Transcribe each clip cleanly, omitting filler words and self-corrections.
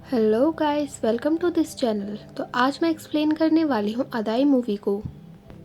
Hello guys, welcome to this channel. तो आज मैं एक्सप्लेन करने वाली हूँ अदाई मूवी को।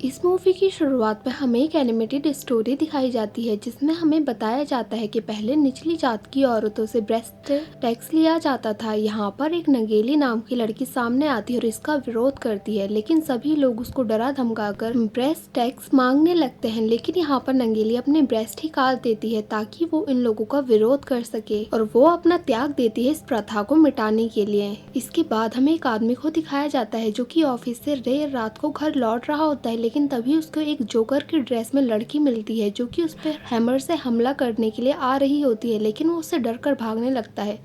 इस मूवी की शुरुआत में हमें एक एनिमेटेड स्टोरी दिखाई जाती है जिसमें हमें बताया जाता है कि पहले निचली जात की औरतों से ब्रेस्ट टैक्स लिया जाता था। यहाँ पर एक नंगेली नाम की लड़की सामने आती है और इसका विरोध करती है, लेकिन सभी लोग उसको डरा धमकाकर ब्रेस्ट टैक्स मांगने लगते हैं। लेकिन यहाँ पर नंगेली अपने ब्रेस्ट ही काट देती है ताकि वो इन लोगों का विरोध कर सके और वो अपना त्याग देती है इस प्रथा को मिटाने के लिए। इसके बाद हमें एक आदमी को दिखाया जाता है जो कि ऑफिस से देर रात को घर लौट रहा होता है, लेकिन तभी उसको एक जोकर की ड्रेस में लड़की मिलती है जो कि उस पर हैमर से हमला करने के लिए आ रही होती है, लेकिन वो उससे डरकर भागने लगता है।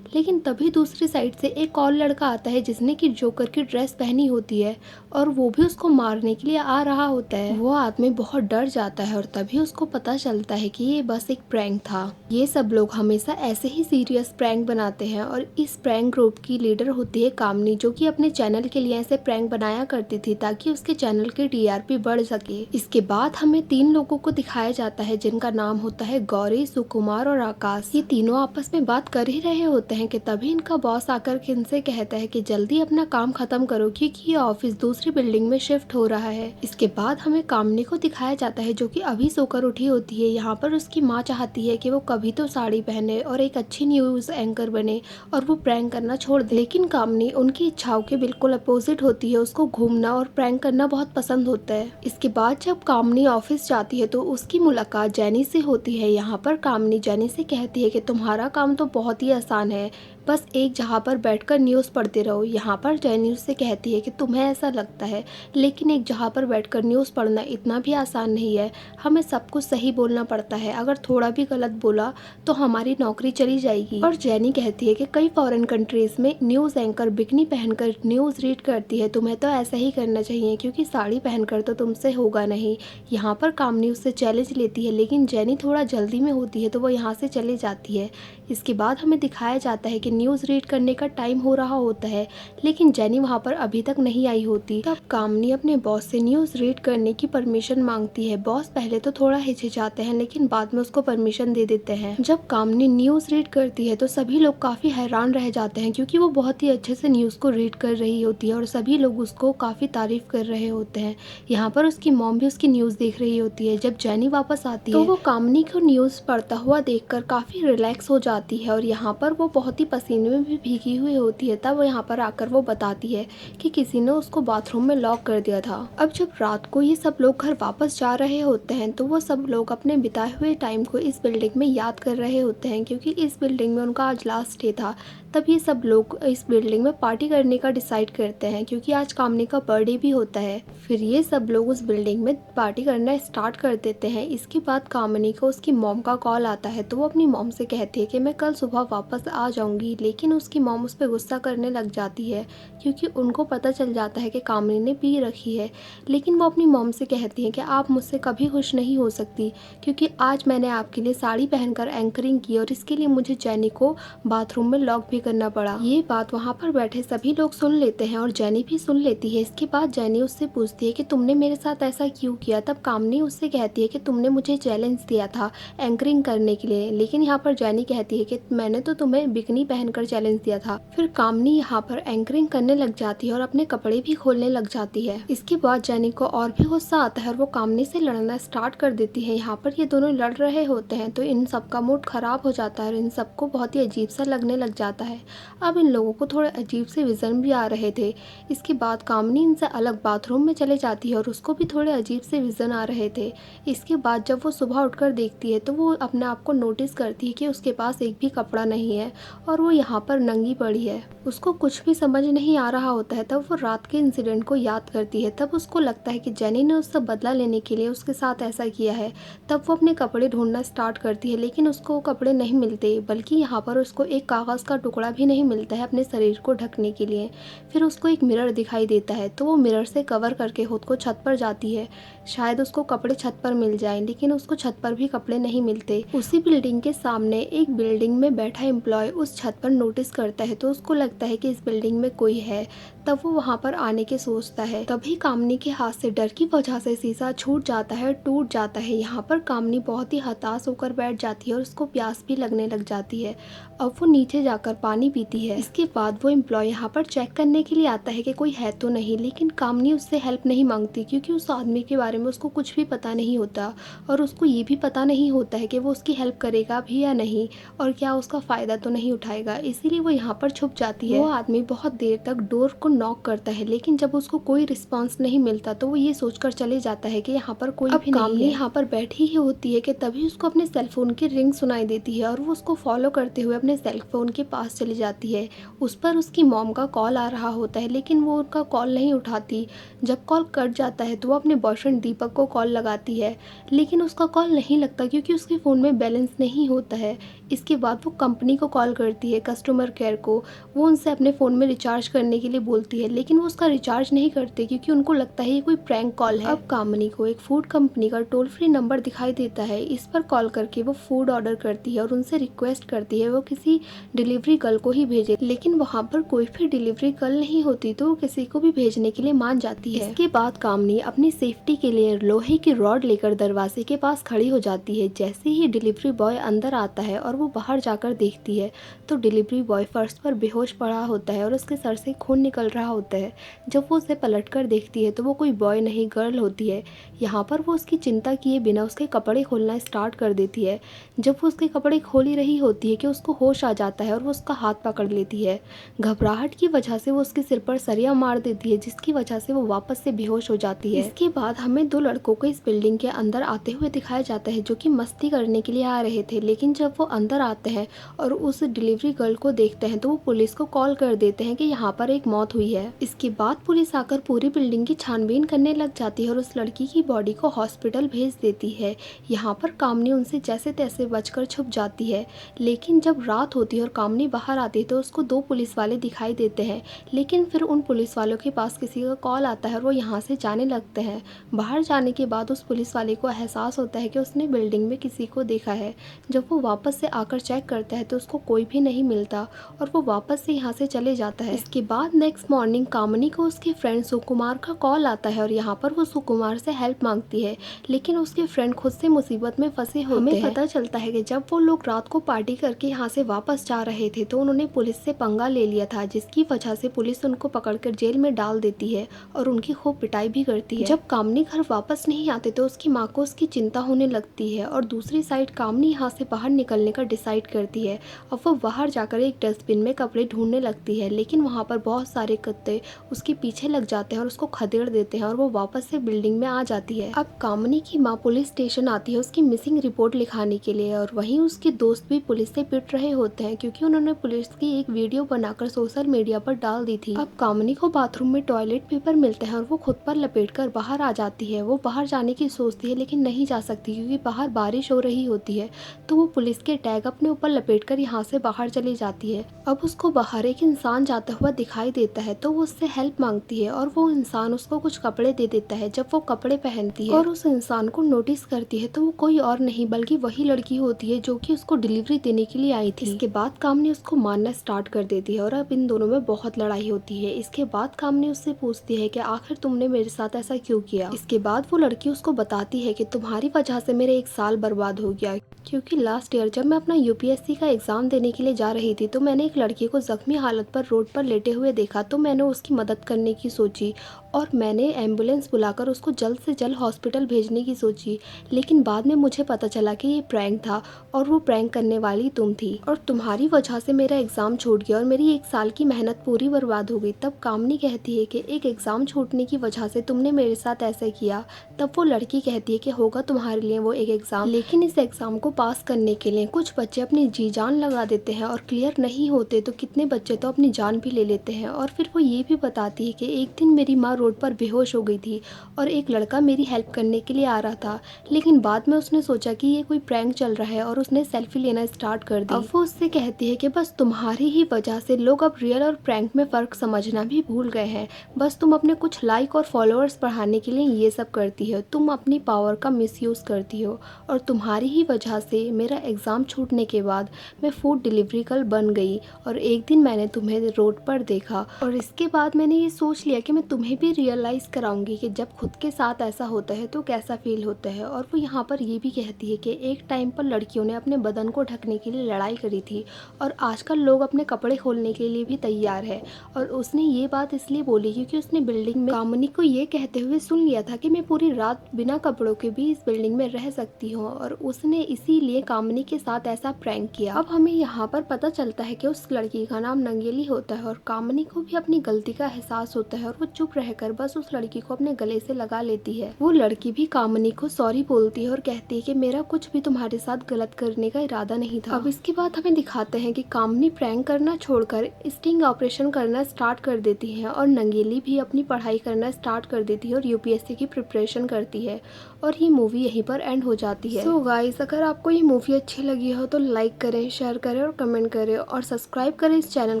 लेकिन तभी दूसरी साइड से एक और लड़का आता है जिसने की जोकर की ड्रेस पहनी होती है और वो भी उसको मारने के लिए आ रहा होता है। वो आदमी बहुत डर जाता है और तभी उसको पता चलता है कि ये बस एक प्रैंक था। ये सब लोग हमेशा ऐसे ही सीरियस प्रैंक बनाते हैं और इस प्रैंक ग्रुप की लीडर होती है कामनी, जो कि अपने चैनल के लिए ऐसे प्रैंक बनाया करती थी ताकि उसके चैनल की टीआरपी बढ़ सके। इसके बाद हमें 3 लोगों को दिखाया जाता है जिनका नाम होता है गौरी, सुकुमार और आकाश। ये तीनों आपस में बात कर ही रहे होते हैं कि तभी इनका बॉस आकर के इनसे कहता है कि जल्दी अपना काम खत्म करो क्योंकि ये ऑफिस दूसरी बिल्डिंग में शिफ्ट हो रहा है। इसके बाद हमें कामनी को दिखाया जाता है जो कि अभी सोकर उठी होती है। यहाँ पर उसकी माँ चाहती है कि वो कभी तो साड़ी पहने और एक अच्छी न्यूज एंकर बने और वो प्रैंक करना छोड़ दे, लेकिन कामनी उनकी इच्छाओं के बिल्कुल अपोजिट होती है। उसको घूमना और प्रैंक करना बहुत पसंद होता है। इसके बाद जब कामनी ऑफिस जाती है तो उसकी मुलाकात जेनी से होती है। यहाँ पर कामनी जेनी से कहती है कि तुम्हारा काम तो बहुत ही आसान है, बस एक जगह पर बैठकर न्यूज़ पढ़ते रहो। यहाँ पर जेनी उससे कहती है कि तुम्हें ऐसा लगता है, लेकिन एक जगह पर बैठकर न्यूज़ पढ़ना इतना भी आसान नहीं है। हमें सब कुछ सही बोलना पड़ता है, अगर थोड़ा भी गलत बोला तो हमारी नौकरी चली जाएगी। और जेनी कहती है कि कई फॉरेन कंट्रीज में न्यूज़ एंकर बिकनी पहनकर न्यूज़ रीड करती है, तुम्हें तो ऐसा ही करना चाहिए क्योंकि साड़ी पहनकर तो तुमसे होगा नहीं। यहाँ पर कामनी उससे चैलेंज लेती है, लेकिन जेनी थोड़ा जल्दी में होती है तो वो यहाँ से चली जाती है। इसके बाद हमें दिखाया जाता है कि न्यूज़ रीड करने का टाइम हो रहा होता है, लेकिन जेनी वहाँ पर अभी तक नहीं आई होती। तब कामनी अपने बॉस से न्यूज़ रीड करने की परमिशन मांगती है। बॉस पहले तो थोड़ा हिचकिचाते हैं, लेकिन बाद में उसको परमिशन दे देते हैं। जब कामनी न्यूज़ रीड करती है तो सभी लोग काफ़ी हैरान रह जाते हैं क्योंकि वो बहुत ही अच्छे से न्यूज़ को रीड कर रही होती है और सभी लोग उसको काफ़ी तारीफ कर रहे होते हैं। यहाँ पर उसकी मॉम भी उसकी न्यूज़ देख रही होती है। जब जेनी वापस आती है तो वो कामनी को न्यूज़ पढ़ता हुआ देखकर काफ़ी रिलैक्स हो जाती है और यहाँ पर वो बहुत ही पसीने में भी भीगी हुई होती है। तब यहाँ पर आकर वो बताती है कि किसी ने उसको बाथरूम में लॉक कर दिया था। अब जब रात को ये सब लोग घर वापस जा रहे होते हैं तो वो सब लोग अपने बिताए हुए टाइम को इस बिल्डिंग में याद कर रहे होते हैं क्योंकि इस बिल्डिंग में उनका आज लास्ट डे था। तब ये सब लोग इस बिल्डिंग में पार्टी करने का डिसाइड करते हैं क्योंकि आज कामनी का बर्थडे भी होता है। फिर ये सब लोग उस बिल्डिंग में पार्टी करना स्टार्ट कर देते हैं। इसके बाद कामनी को उसकी मॉम का कॉल आता है तो वो अपनी मॉम से कहती है कि मैं कल सुबह वापस आ जाऊंगी, लेकिन उसकी मॉम उस पर गुस्सा करने लग जाती है क्योंकि उनको पता चल जाता है कि कामनी ने पी रखी है। लेकिन वो अपनी मॉम से कहती है कि आप मुझसे कभी खुश नहीं हो सकती क्योंकि आज मैंने आपके लिए साड़ी पहनकर एंकरिंग की और इसके लिए मुझे जेनी को बाथरूम में लॉक भी करना पड़ा। ये बात वहाँ पर बैठे सभी लोग सुन लेते हैं और जेनी भी सुन लेती है। इसके बाद जेनी उससे पूछती है कि तुमने मेरे साथ ऐसा क्यों किया। तब कामनी उससे कहती है कि तुमने मुझे चैलेंज दिया था एंकरिंग करने के लिए, लेकिन यहाँ पर जेनी कहती है कि मैंने तो तुम्हें बिकनी पहनकर चैलेंज दिया था। फिर कामनी यहाँ पर एंकरिंग करने लग जाती है और अपने कपड़े भी खोलने लग जाती है। इसके बाद जेनी को और भी गुस्सा आता है और वो कामनी से लड़ना स्टार्ट कर देती है। यहाँ पर ये दोनों लड़ रहे होते हैं तो इन सबका मूड खराब हो जाता है और इन सबको बहुत ही अजीब सा लगने लग जाता है। अब इन लोगों को थोड़े अजीब से विजन भी आ रहे थे। इसके बाद कामनी इनसे अलग बाथरूम में चले जाती है और उसको भी थोड़े अजीब से विजन आ रहे थे। इसके बाद जब वो सुबह उठकर देखती है तो वो अपने आप को नोटिस करती है कि उसके पास एक भी कपड़ा नहीं है और वो यहाँ पर नंगी पड़ी है। उसको कुछ भी समझ नहीं आ रहा होता है। तब वो रात के इंसिडेंट को याद करती है। तब उसको लगता है कि जेनी ने उससे बदला लेने के लिए उसके साथ ऐसा किया है। तब वो अपने कपड़े ढूंढना स्टार्ट करती है, लेकिन उसको कपड़े नहीं मिलते, बल्कि यहाँ पर उसको एक कागज़ का टुकड़ा भी नहीं मिलता है अपने शरीर को ढकने के लिए। फिर उसको एक मिरर दिखाई देता है तो वो मिरर से कवर करके खुद को छत पर जाती है, शायद उसको कपड़े छत पर मिल जाएं, लेकिन उसको छत पर भी कपड़े नहीं मिलते। उसी बिल्डिंग के सामने एक बिल्डिंग में बैठा एम्प्लॉय उस छत पर नोटिस करता है तो उसको लगता है कि इस बिल्डिंग में कोई है। तब वो वहाँ पर आने के सोचता है। तभी कामनी के हाथ से डर की वजह से शीशा छूट जाता है और टूट जाता है। यहाँ पर कामनी बहुत ही हताश होकर बैठ जाती है और उसको प्यास भी लगने लग जाती है। अब वो नीचे जाकर पानी पीती है। इसके बाद वो एम्प्लॉय यहाँ पर चेक करने के लिए आता है कि कोई है तो नहीं, लेकिन कामनी उससे हेल्प नहीं मांगती क्योंकि उस आदमी के बारे में उसको कुछ भी पता नहीं होता और उसको ये भी पता नहीं होता है कि वो उसकी हेल्प करेगा भी या नहीं और क्या उसका फ़ायदा तो नहीं उठाएगा। इसीलिए वो यहाँ पर छुप जाती है। वो आदमी बहुत देर तक डोर को नॉक करता है, लेकिन जब उसको कोई रिस्पॉन्स नहीं मिलता तो वो ये सोचकर चले जाता है कि यहाँ पर कोई भी नहीं है। यहाँ पर बैठी ही होती है कि तभी उसको अपने सेलफोन की रिंग सुनाई देती है और वो उसको फॉलो करते हुए अपने सेलफोन के पास चली जाती है। उस पर उसकी मॉम का कॉल आ रहा होता है, लेकिन वो उनका कॉल नहीं उठाती। जब कॉल कट जाता है तो वो अपने बॉयफ्रेंड दीपक को कॉल लगाती है, लेकिन उसका कॉल नहीं लगता क्योंकि उसके फ़ोन में बैलेंस नहीं होता है। इसके बाद वो कंपनी को कॉल करती है, कस्टमर केयर को। वो उनसे अपने फ़ोन में रिचार्ज करने के लिए बोलती है, लेकिन वो उसका रिचार्ज नहीं करते क्योंकि उनको लगता है ये कोई प्रैंक कॉल है। अब कामनी को एक फूड कंपनी का टोल फ्री नंबर दिखाई देता है। इस पर कॉल करके वो फूड ऑर्डर करती है और उनसे रिक्वेस्ट करती है वो किसी डिलीवरी गर्ल को ही भेजे, लेकिन वहाँ पर कोई भी डिलीवरी गर्ल नहीं होती तो वो किसी को भी भेजने के लिए मान जाती है। इसके बाद कामनी अपनी सेफ्टी के लिए लोहे की रॉड लेकर दरवाजे के पास खड़ी हो जाती है। जैसे ही डिलीवरी बॉय अंदर आता है और वो बाहर जाकर देखती है तो डिलीवरी बॉय फर्श पर बेहोश पड़ा होता है और उसके सर से खून निकल रहा होता है। जब वो उसे पलट कर देखती है तो वो कोई बॉय नहीं गर्ल होती है। यहाँ पर वो उसकी चिंता किए बिना उसके कपड़े खोलना स्टार्ट कर देती है। जब वो उसके कपड़े खोल ही रही होती है कि उसको होश आ जाता है और वो उसका हाथ पकड़ लेती है। घबराहट की वजह से वो उसके सिर पर सरिया मार देती है, जिसकी वजह से वो वापस से बेहोश हो जाती है। इसके बाद हमें दो लड़कों को इस बिल्डिंग के अंदर आते हुए दिखाया जाता है जो कि मस्ती करने के लिए आ रहे थे, लेकिन जब वो अंदर आते हैं और उस डिलीवरी गर्ल को देखते हैं तो वो पुलिस को कॉल कर देते हैं कि यहाँ पर एक मौत हुई है। इसके बाद पुलिस आकर पूरी बिल्डिंग की छानबीन करने लग जाती है और उस लड़की की बॉडी को हॉस्पिटल भेज देती है। यहाँ पर कामनी उनसे जैसे तैसे बचकर छुप जाती है, लेकिन जब रात होती है और कामनी बाहर आती है तो उसको दो पुलिस वाले दिखाई देते हैं, लेकिन फिर उन पुलिस वालों के पास किसी का कॉल आता है और वो यहाँ से जाने लगते हैं। बाहर जाने के बाद उस पुलिस वाले को एहसास होता है कि उसने बिल्डिंग में किसी को देखा है। जब वो वापस से आकर चेक करता है तो उसको कोई भी नहीं मिलता और वो वापस से यहाँ से चले जाता है। इसके बाद नेक्स्ट मॉर्निंग कामनी को उसके फ्रेंड सुकुमार का कॉल आता है और यहाँ पर वो सुकुमार से हेल्प मांगती है, लेकिन उसके फ्रेंड खुद से मुसीबत में फंसे होते हैं। हमें पता चलता है कि जब वो लोग रात को पार्टी करके यहाँ से वापस जा रहे थे तो उन्होंने पुलिस से पंगा ले लिया था, जिसकी वजह से पुलिस उनको पकड़कर जेल में डाल देती है और उनकी खूब पिटाई भी करती है। जब कामनी घर वापस नहीं आते तो उसकी माँ को उसकी चिंता होने लगती है और दूसरी साइड कामनी यहाँ से बाहर निकलने का डिसाइड करती है। अब वो बाहर जाकर एक डस्टबिन में कपड़े ढूंढने लगती है, लेकिन वहाँ पर बहुत सारे कुत्ते उसके पीछे लग जाते हैं और उसको खदेड़ देते हैं और वो वापस से बिल्डिंग में आ जाती है। अब कामनी की माँ पुलिस स्टेशन आती है उसकी मिसिंग रिपोर्ट लिखाने के लिए और वहीं उसके दोस्त भी पुलिस से पिट रहे होते हैं क्योंकि उन्होंने पुलिस की एक वीडियो बनाकर सोशल मीडिया पर डाल दी थी। अब कामनी को बाथरूम में टॉयलेट पेपर मिलता है और वो खुद पर लपेटकर बाहर आ जाती है। वो बाहर जाने की सोचती है लेकिन नहीं जा सकती क्योंकि बाहर बारिश हो रही होती है, तो वो पुलिस के टैग अपने ऊपर लपेटकर यहाँ से बाहर चली जाती है। अब उसको बाहर एक इंसान जाता हुआ दिखाई देता है तो वो उससे हेल्प मांगती है और वो इंसान उसको कुछ कपड़े दे देता है। जब वो कपड़े पहनती है और उस इंसान को नोटिस करती है तो वो कोई और नहीं बल्कि वही लड़की होती है जो कि उसको डिलीवरी देने के लिए आई थी। इसके बाद कामनी उसको मारना स्टार्ट कर देती है और अब इन दोनों में बहुत लड़ाई होती है। इसके बाद कामनी उससे पूछती है कि आखिर तुमने मेरे साथ ऐसा क्यों किया। इसके बाद वो लड़की उसको बताती है कि तुम्हारी वजह से मेरे एक साल बर्बाद हो गया, क्योंकि लास्ट ईयर जब मैं अपना यूपीएससी का एग्ज़ाम देने के लिए जा रही थी तो मैंने एक लड़की को ज़ख्मी हालत पर रोड पर लेटे हुए देखा, तो मैंने उसकी मदद करने की सोची और मैंने एम्बुलेंस बुलाकर उसको जल्द से जल्द हॉस्पिटल भेजने की सोची, लेकिन बाद में मुझे पता चला कि ये प्रैंक था और वो प्रैंक करने वाली तुम थी और तुम्हारी वजह से मेरा एग्ज़ाम छूट गया और मेरी एक साल की मेहनत पूरी बर्बाद हो गई। तब कामनी कहती है कि एक एग्ज़ाम छूटने की वजह से तुमने मेरे साथ ऐसा किया। तब वो लड़की कहती है कि होगा तुम्हारे लिए वो एक एग्ज़ाम, लेकिन इस एग्ज़ाम को पास करने के लिए कुछ बच्चे अपनी जी जान लगा देते हैं और क्लियर नहीं होते तो कितने बच्चे तो अपनी जान भी ले लेते हैं। और फिर वो ये भी बताती है कि एक दिन मेरी माँ रोड पर बेहोश हो गई थी और एक लड़का मेरी हेल्प करने के लिए आ रहा था, लेकिन बाद में उसने सोचा कि ये कोई प्रैंक चल रहा है और उसने सेल्फी लेना स्टार्ट कर दी। अब वो उससे कहती है कि बस तुम्हारी ही वजह से लोग अब रियल और प्रैंक में फ़र्क समझना भी भूल गए हैं। बस तुम अपने कुछ लाइक और फॉलोअर्स बढ़ाने के लिए ये सब करती हो, तुम अपनी पावर का मिसयूज़ करती हो और तुम्हारी ही वजह से मेरा एग्ज़ाम छूटने के बाद मैं फूड डिलीवरी गर्ल बन गई और एक दिन मैंने तुम्हें रोड पर देखा और इसके बाद मैंने ये सोच लिया कि मैं तुम्हें भी रियलाइज़ कराऊंगी कि जब खुद के साथ ऐसा होता है तो कैसा फील होता है। और वो यहाँ पर ये भी कहती है कि एक टाइम पर लड़कियों ने अपने बदन को ढकने के लिए लड़ाई करी थी और आजकल लोग अपने कपड़े खोलने के लिए भी तैयार है। और उसने ये बात इसलिए बोली क्योंकि उसने बिल्डिंग में कामिनी को ये कहते हुए सुन लिया था कि मैं पूरी रात बिना कपड़ों के भी इस बिल्डिंग में रह सकती हूँ, और उसने इसीलिए कामिनी के साथ ऐसा प्रैंक किया। अब हमें यहाँ पर पता चलता है कि उस लड़की का नाम नंगेली होता है और कामिनी को भी अपनी गलती का एहसास होता है और वो चुप रहकर बस उस लड़की को अपने गले से लगा लेती है। वो लड़की भी कामिनी को सॉरी बोलती है और कहती है कि मेरा कुछ भी तुम्हारे साथ गलत करने का इरादा नहीं था। अब इसके बाद हमें दिखाते हैं कि कामिनी प्रैंक करना छोड़कर स्टिंग ऑपरेशन करना स्टार्ट कर देती है और नंगेली भी अपनी पढ़ाई करना स्टार्ट कर देती है और यूपीएससी की प्रिपरेशन करती है। और ये मूवी यहीं पर एंड हो जाती है। सो गाइस, अगर आपको ये मूवी अच्छी लगी हो तो लाइक करें, शेयर करें और कमेंट करें और सब्सक्राइब करें इस चैनल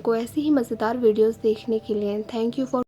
को ऐसी ही मज़ेदार वीडियोस देखने के लिए। Thank you for